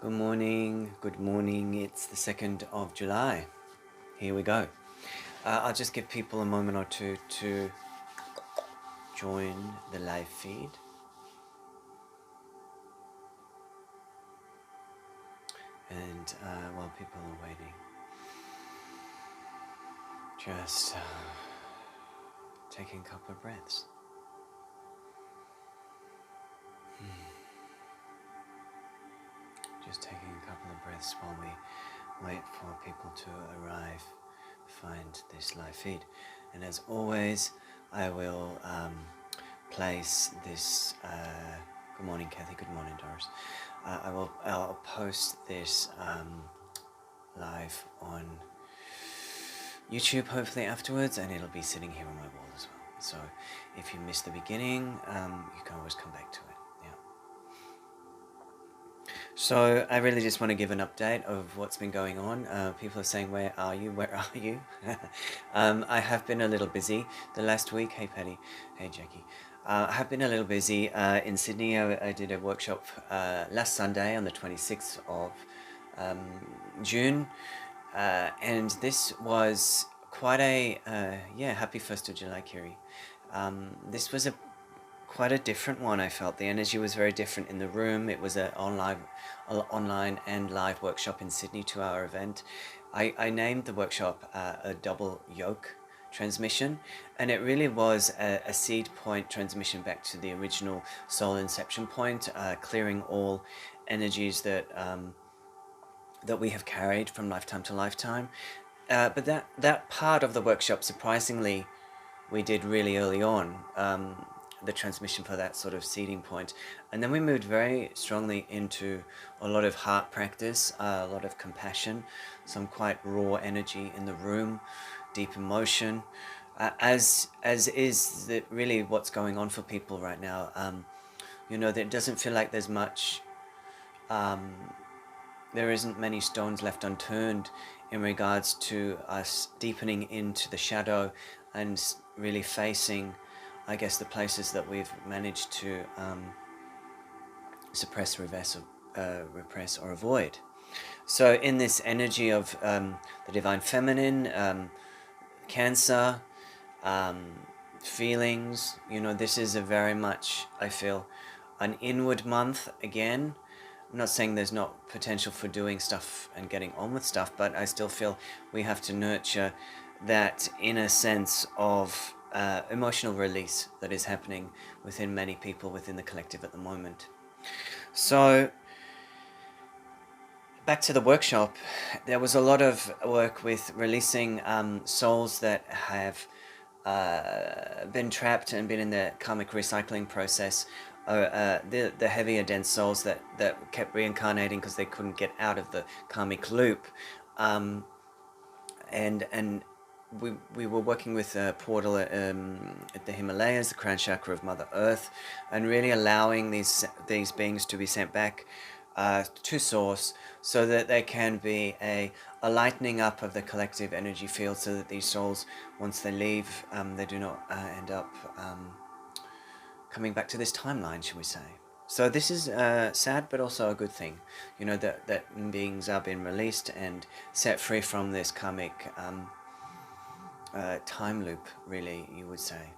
Good morning, it's the 2nd of July. Here we go. I'll just give people a moment or two to join the live feed. And while people are waiting, just taking a couple of breaths. Just taking a couple of breaths while we wait for people to arrive, find this live feed. And as always, I will place this, good morning Kathy, good morning Doris. I'll post this live on YouTube hopefully afterwards, and it'll be sitting here on my wall as well. So if you missed the beginning, you can always come back to it. So I really just want to give an update of what's been going on. People are saying, where are you? Where are you? I have been a little busy the last week. Hey Patty, hey Jackie. I have been a little busy in Sydney. I did a workshop last Sunday on the 26th of June. And this was quite a, happy 1st of July, Kiri. This was quite a different one. I felt the energy was very different in the room. It was an online and live workshop in Sydney, 2-hour event. I named the workshop a double yoke transmission, and it really was a seed point transmission back to the original soul inception point, clearing all energies that that we have carried from lifetime to lifetime. But that part of the workshop, surprisingly, we did really early on, the transmission for that sort of seeding point. And then we moved very strongly into a lot of heart practice, a lot of compassion, some quite raw energy in the room, deep emotion, as is really what's going on for people right now. You know, it doesn't feel like there's much, there isn't many stones left unturned in regards to us deepening into the shadow and really facing, I guess, the places that we've managed to suppress, repress or avoid. So in this energy of the Divine Feminine, Cancer, feelings, you know, this is a very much, I feel, an inward month again. I'm not saying there's not potential for doing stuff and getting on with stuff, but I still feel we have to nurture that inner sense of emotional release that is happening within many people within the collective at the moment. So back to the workshop, there was a lot of work with releasing souls that have been trapped and been in the karmic recycling process, the heavier dense souls that kept reincarnating because they couldn't get out of the karmic loop, and we were working with a portal at the Himalayas, the crown chakra of Mother Earth, and really allowing these beings to be sent back to source, so that there can be a lightening up of the collective energy field, so that these souls, once they leave, they do not end up coming back to this timeline, shall we say. So this is sad, but also a good thing, you know, that beings are being released and set free from this karmic time loop, really, you would say,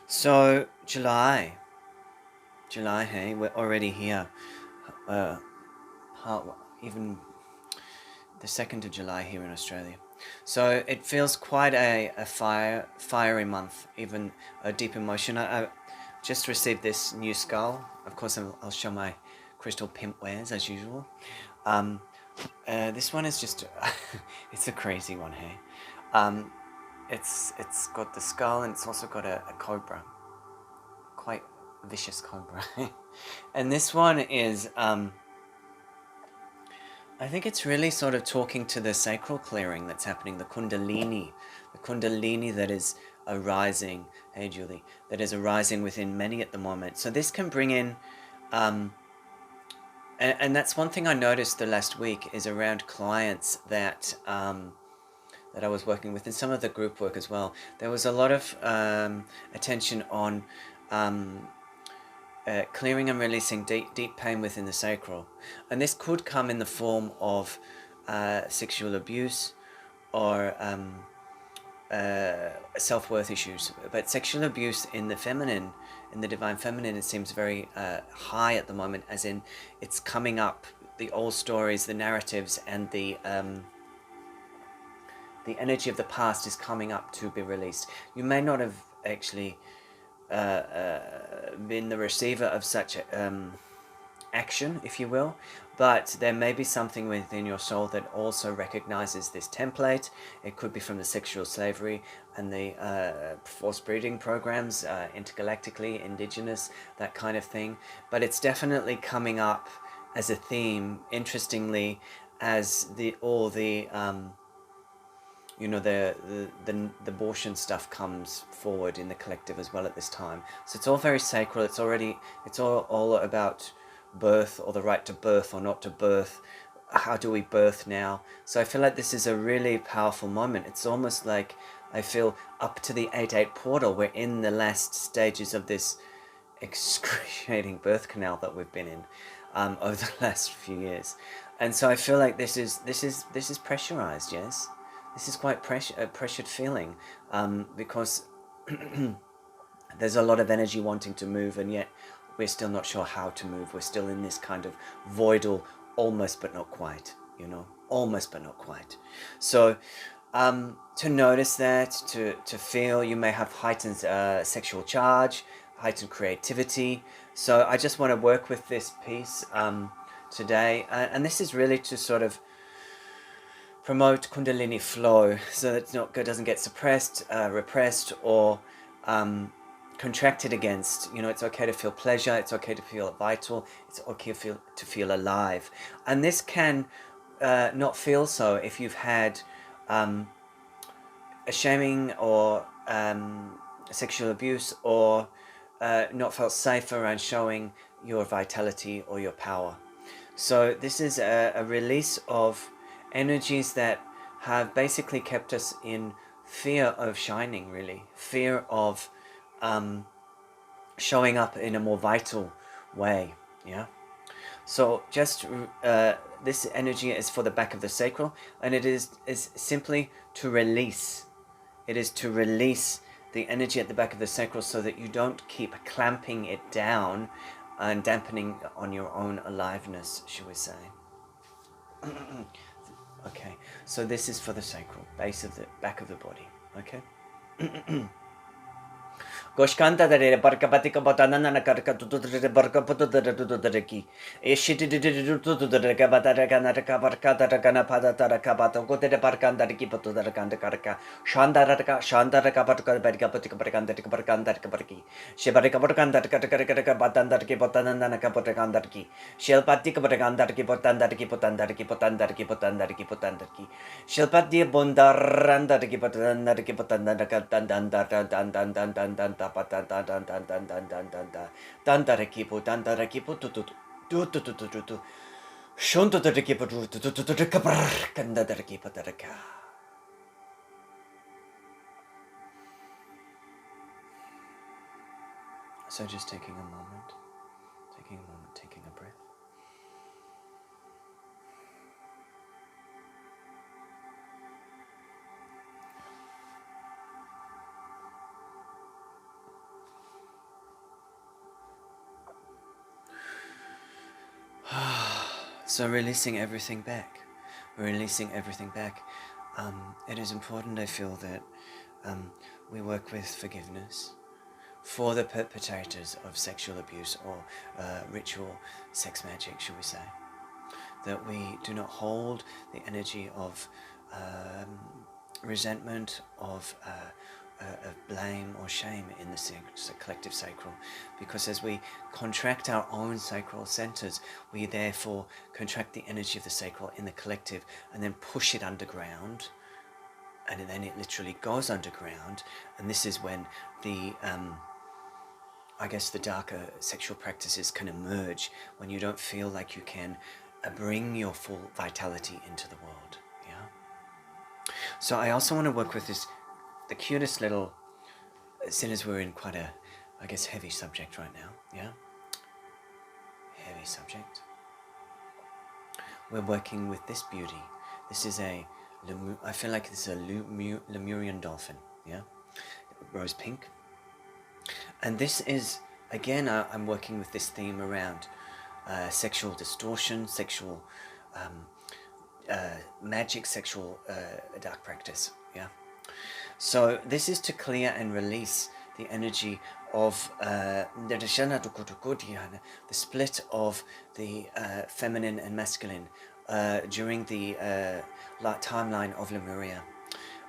So July, hey, we're already here, even the 2nd of July here in Australia. So it feels quite a fiery month, even a deep emotion. I just received this new skull. Of course, I'll show my crystal pimp wares as usual. This one is just, it's a crazy one, hey. It's got the skull, and it's also got a cobra, quite vicious cobra. And this one is, I think it's really sort of talking to the sacral clearing that's happening, the kundalini that is arising, hey Julie, that is arising within many at the moment. So this can bring in, and that's one thing I noticed the last week, is around clients that that I was working with, and some of the group work as well. There was a lot of attention on clearing and releasing deep pain within the sacral. And this could come in the form of sexual abuse or self-worth issues. But sexual abuse in the feminine, in the divine feminine, it seems very high at the moment, as in it's coming up, the old stories, the narratives, and the energy of the past is coming up to be released. You may not have actually been the receiver of such action, if you will, but there may be something within your soul that also recognizes this template. It could be from the sexual slavery and the forced breeding programs, intergalactically, indigenous, that kind of thing. But it's definitely coming up as a theme, interestingly, as all the you know, the abortion stuff comes forward in the collective as well at this time. So it's all very sacral. It's all about birth, or the right to birth or not to birth. How do we birth now? So I feel like this is a really powerful moment. It's almost like I feel up to the 8-8 portal, we're in the last stages of this excruciating birth canal that we've been in over the last few years. And so I feel like this is pressurized, yes? This is quite a pressured feeling, because there's a lot of energy wanting to move, and yet we're still not sure how to move. We're still in this kind of voidal, almost but not quite, you know, almost but not quite. So to notice that, to feel, you may have heightened sexual charge, heightened creativity. So I just want to work with this piece today, and this is really to sort of promote kundalini flow, so that it doesn't get suppressed, repressed, or contracted against. You know, it's okay to feel pleasure, it's okay to feel vital, it's okay to feel alive. And this can not feel so if you've had a shaming or sexual abuse, or not felt safe around showing your vitality or your power. So this is a release of energies that have basically kept us in fear of shining, really. Fear of showing up in a more vital way, yeah? So just this energy is for the back of the sacral, and it is simply to release. It is to release the energy at the back of the sacral so that you don't keep clamping it down and dampening on your own aliveness, should we say. Okay, so this is for the sacral, base of the back of the body, okay? Goshkanta dare barka patika botanana karka to the barka puto the ki. Eshiti to the kabata kana barka takana pada tarakabato, go to the barkanda ki puto the kanda karka. Shanda kabata barka patika barkanda barkanda kabarki. Shebarika barkanda katakaka batanda ki botanana kapotakanda ki. Shelpatika barkanda ki potanda ki potanda ki potanda ki potanda ki potanda ki. Shelpati bondaranda ki potanda ki potanda dan Dandarekipo, Dandarekipo, Shonto the Rekipo, Kanda the Rekipo, Daraka. So just taking a moment, taking a breath. So releasing everything back. Releasing everything back. It is important, I feel, that we work with forgiveness for the perpetrators of sexual abuse or ritual sex magic, should we say. That we do not hold the energy of resentment, of blame or shame in the collective sacral, because as we contract our own sacral centers, we therefore contract the energy of the sacral in the collective and then push it underground, and then it literally goes underground. And this is when the I guess the darker sexual practices can emerge, when you don't feel like you can bring your full vitality into the world. Yeah. So I also want to work with the cutest little, seeing as we're in quite a, I guess, heavy subject right now, yeah? any subject. We're working with this beauty. This is I feel like this is a Lemurian dolphin, yeah? Rose pink. And this is, again, I'm working with this theme around sexual distortion, sexual magic, sexual dark practice, yeah? So this is to clear and release the energy of the split of the feminine and masculine during the timeline of Lemuria.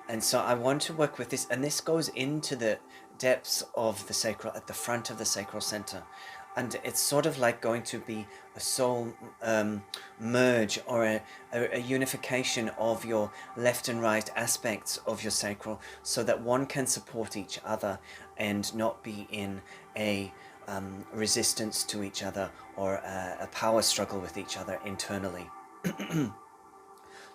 And so I want to work with this, and this goes into the depths of the sacral, at the front of the sacral center. And it's sort of like going to be a soul merge, or a unification of your left and right aspects of your sacral, so that one can support each other and not be in a resistance to each other, or a power struggle with each other internally.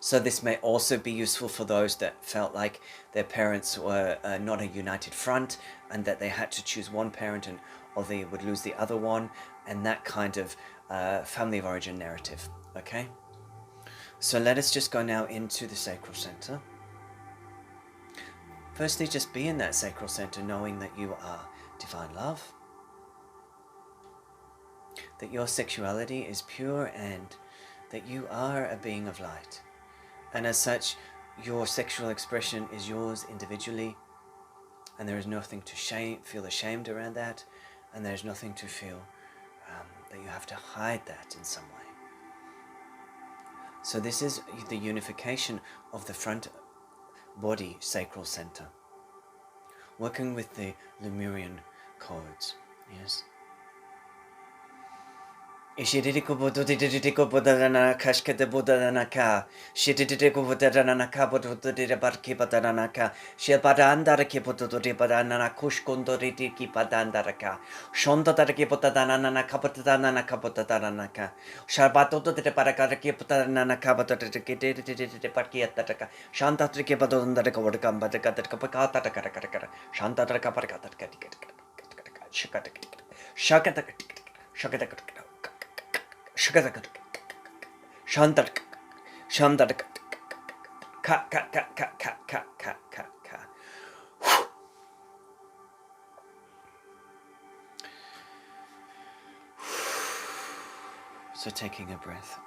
So this may also be useful for those that felt like their parents were not a united front, and that they had to choose one parent, or they would lose the other one, and that kind of family of origin narrative. Okay? So let us just go now into the sacral center. Firstly, just be in that sacral center, knowing that you are divine love, that your sexuality is pure, and that you are a being of light. And as such, your sexual expression is yours individually, and there is nothing to feel ashamed around that, and there's nothing to feel that you have to hide that in some way. So this is the unification of the front body sacral center, working with the Lemurian codes. Yes. Ishidiko Budidiko Buddha Kashkata Buddha Naka, Shidiko Buddha Naka, Buddha Barki Badanaka, Shebadandara Kiputuri Badana Kushkundoriti Kipadandaraka, Shonda Kiputanana Kaputana Kaputadanaka, Shabato de Parakaraki Putana Kapata de Parkiataka, Shanta Trikibadondaraka Vodakam, but the Kataka Katakara, Shanta Kaparaka Shakata Shakata Shakata Shanta Shanta Ka ka ka ka ka ka ka ka ka. So taking a breath.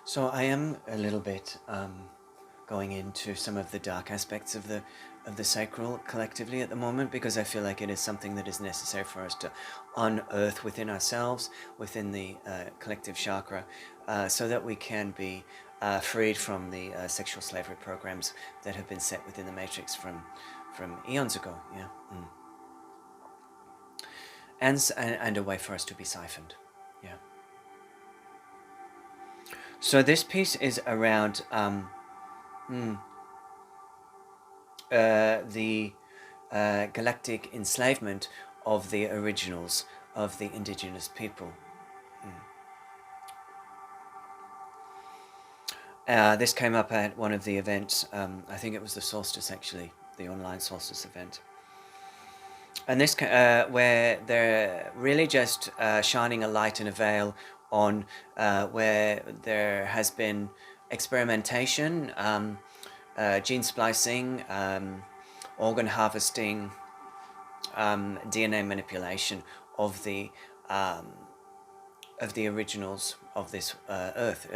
So I am a little bit going into some of the dark aspects of the sacral collectively at the moment, because I feel like it is something that is necessary for us to unearth within ourselves, within the collective chakra, so that we can be freed from the sexual slavery programs that have been set within the matrix from eons ago. Yeah. And a way for us to be siphoned. Yeah. So this piece is around the galactic enslavement of the originals, of the indigenous people. This came up at one of the events, I think it was the solstice actually, the online solstice event. And this, where they're really just shining a light and a veil on where there has been experimentation, gene splicing, organ harvesting, DNA manipulation of the originals of this earth.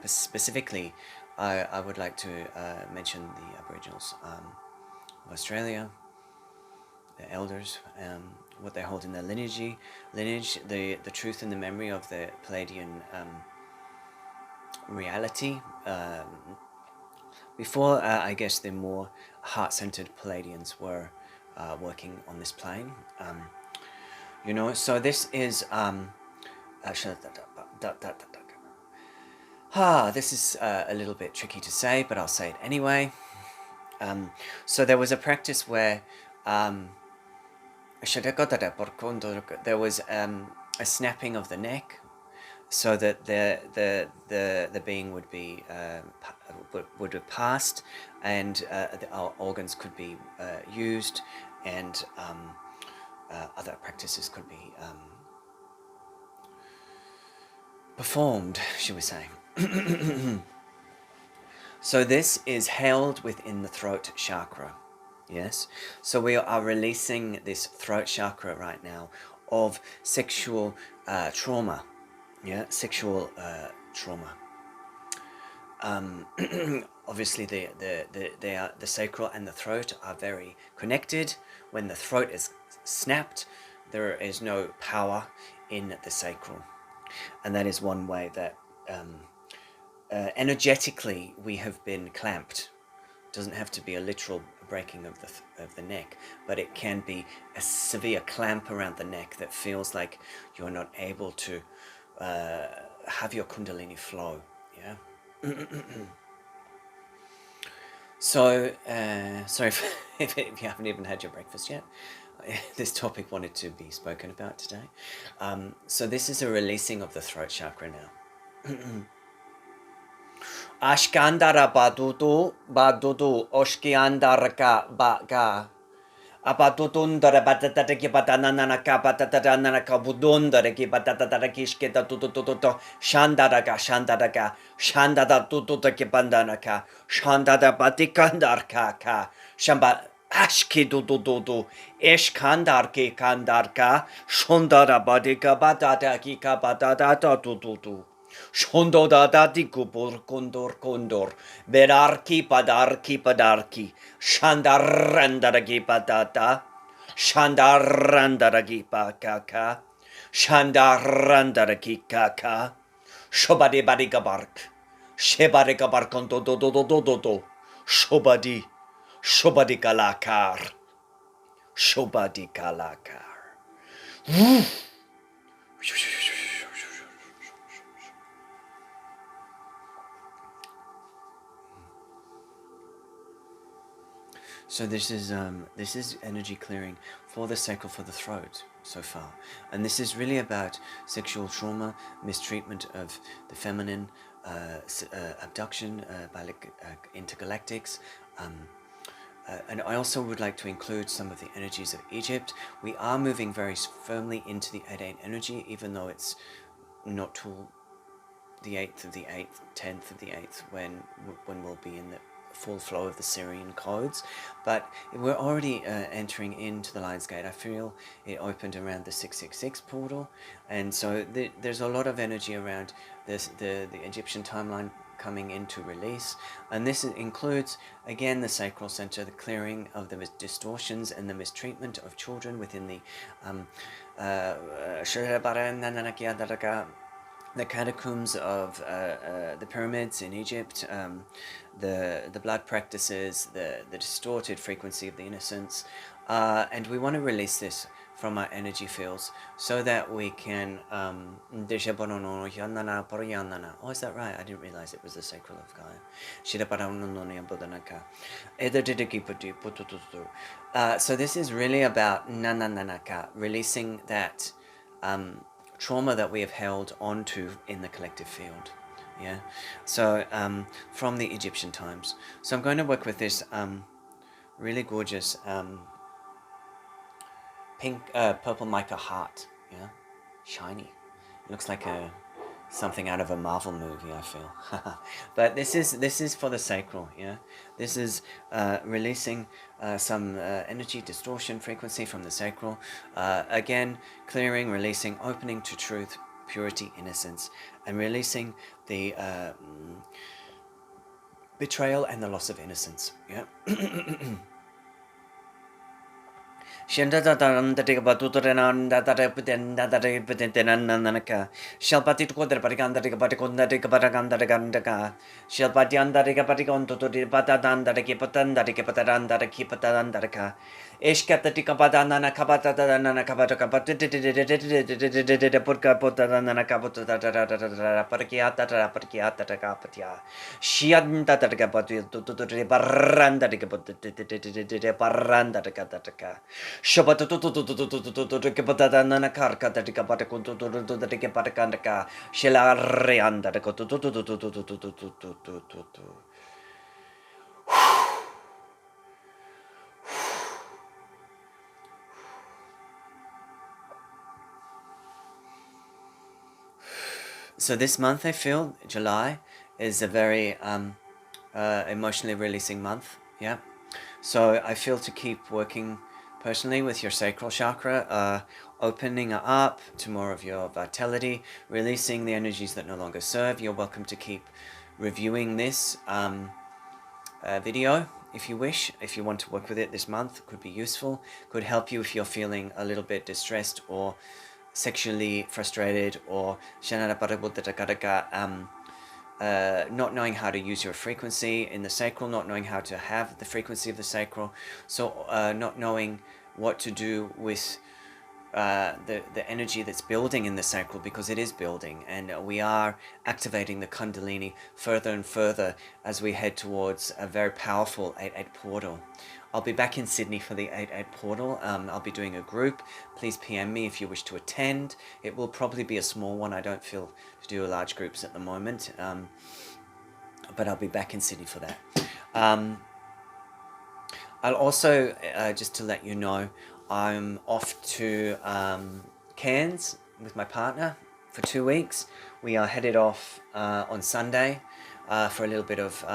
Specifically, I would like to mention the Aboriginals of Australia, the elders, what they hold in their lineage, the truth and the memory of the Palladian reality. Before, I guess, the more heart-centered Palladians were working on this plane. You know, so this is this is a little bit tricky to say, but I'll say it anyway. So there was a practice where there was a snapping of the neck, so that the being would be would have passed, and our organs could be used, and other practices could be performed, she was saying. So this is held within the throat chakra. Yes, so we are releasing this throat chakra right now of sexual trauma. Yeah, sexual trauma. Obviously, the sacral and the throat are very connected. When the throat is snapped, there is no power in the sacral, and that is one way that energetically we have been clamped. It doesn't have to be a literal breaking of the neck, but it can be a severe clamp around the neck that feels like you're not able to have your kundalini flow. Yeah. So sorry if you haven't even had your breakfast yet. This topic wanted to be spoken about today. So this is a releasing of the throat chakra now. Ashkandara badudu oshkiandaraka baga. Apatutundara batataki batananaka batatanaka budundara batatakishke tutututo shandaraka shandada tututaki bandanaka shandada batikandarka shamba ashki dududu eshkandarki kandarka shundara badika batataki kabatata tututu Shondo da dati kupur kondor berarki padarki shandarandaragi patata shandarandaragi pakaka shandarandaragi kaka shobadi badika bark shebadika barkonto do shobadi kalakar shobadi kalakar. So this is energy clearing for the sacral, for the throat so far, and this is really about sexual trauma, mistreatment of the feminine, abduction by intergalactics, and I also would like to include some of the energies of Egypt. We are moving very firmly into the 8-8 energy, even though it's not till the 8th of the 8th, 10th of the 8th, when we'll be in the full flow of the Syrian codes, but we're already entering into the Lion's Gate. I feel it opened around the 666 portal, and so there's a lot of energy around this, the Egyptian timeline coming into release, and this includes again the sacral center, the clearing of the distortions and the mistreatment of children within the catacombs of the pyramids in Egypt, the blood practices, the distorted frequency of the innocence, and we want to release this from our energy fields so that we can oh, is that right? I didn't realize it was the sacral of Gaia. So this is really about releasing that trauma that we have held onto in the collective field. Yeah, so from the Egyptian times. So I'm going to work with this really gorgeous pink purple mica heart. Yeah, shiny. It looks like something out of a Marvel movie, I feel. But this is for the sacral. Yeah, this is releasing some energy distortion frequency from the sacral. Again, clearing, releasing, opening to truth, purity, innocence, and releasing the betrayal and the loss of innocence. Yeah. Eshkata tikabata nana kabata nana kabata kabata purka pota nana kabata parkiata parkiata kapatia. Shianta takapatu paranda tikapata paranda takataka. Shabata kapata nana karka tikapata kuntu tikapata kandaka. Shilarianda So this month, I feel, July, is a very emotionally releasing month. Yeah. So I feel to keep working personally with your sacral chakra, opening up to more of your vitality, releasing the energies that no longer serve. You're welcome to keep reviewing this video if you wish. If you want to work with it this month, could be useful, could help you if you're feeling a little bit distressed or sexually frustrated or not knowing how to use your frequency in the sacral, not knowing how to have the frequency of the sacral, so not knowing what to do with the energy that's building in the sacral, because it is building, and we are activating the kundalini further and further as we head towards a very powerful 8-8 portal. I'll be back in Sydney for the 8-8 portal. I'll be doing a group. Please PM me if you wish to attend. It will probably be a small one. I don't feel to do large groups at the moment, but I'll be back in Sydney for that. I'll also, just to let you know, I'm off to Cairns with my partner for 2 weeks. We are headed off on Sunday for a little bit of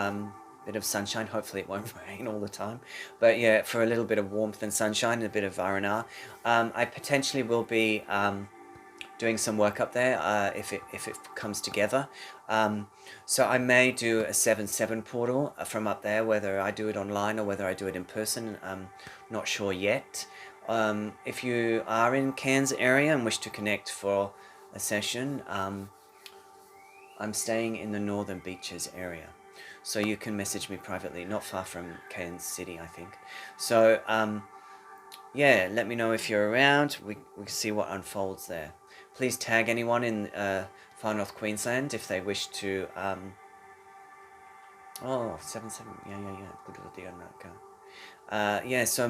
sunshine. Hopefully it won't rain all the time, but yeah, for a little bit of warmth and sunshine, a bit of R&R. I potentially will be doing some work up there if it comes together. So I may do a 7-7 portal from up there, whether I do it online or whether I do it in person. Not sure yet. If you are in Cairns area and wish to connect for a session, I'm staying in the Northern Beaches area, so you can message me privately, not far from Cairns City, I think. So yeah, let me know if you're around. We can see what unfolds there. Please tag anyone in Far North Queensland if they wish to 7-7, yeah, so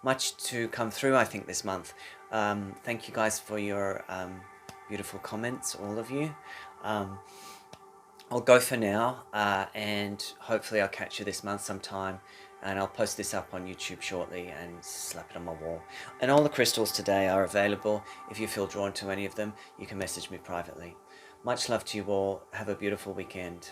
much to come through, I think, this month. Thank you guys for your beautiful comments, all of you. I'll go for now, and hopefully I'll catch you this month sometime, and I'll post this up on YouTube shortly and slap it on my wall. And all the crystals today are available. If you feel drawn to any of them, you can message me privately. Much love to you all. Have a beautiful weekend.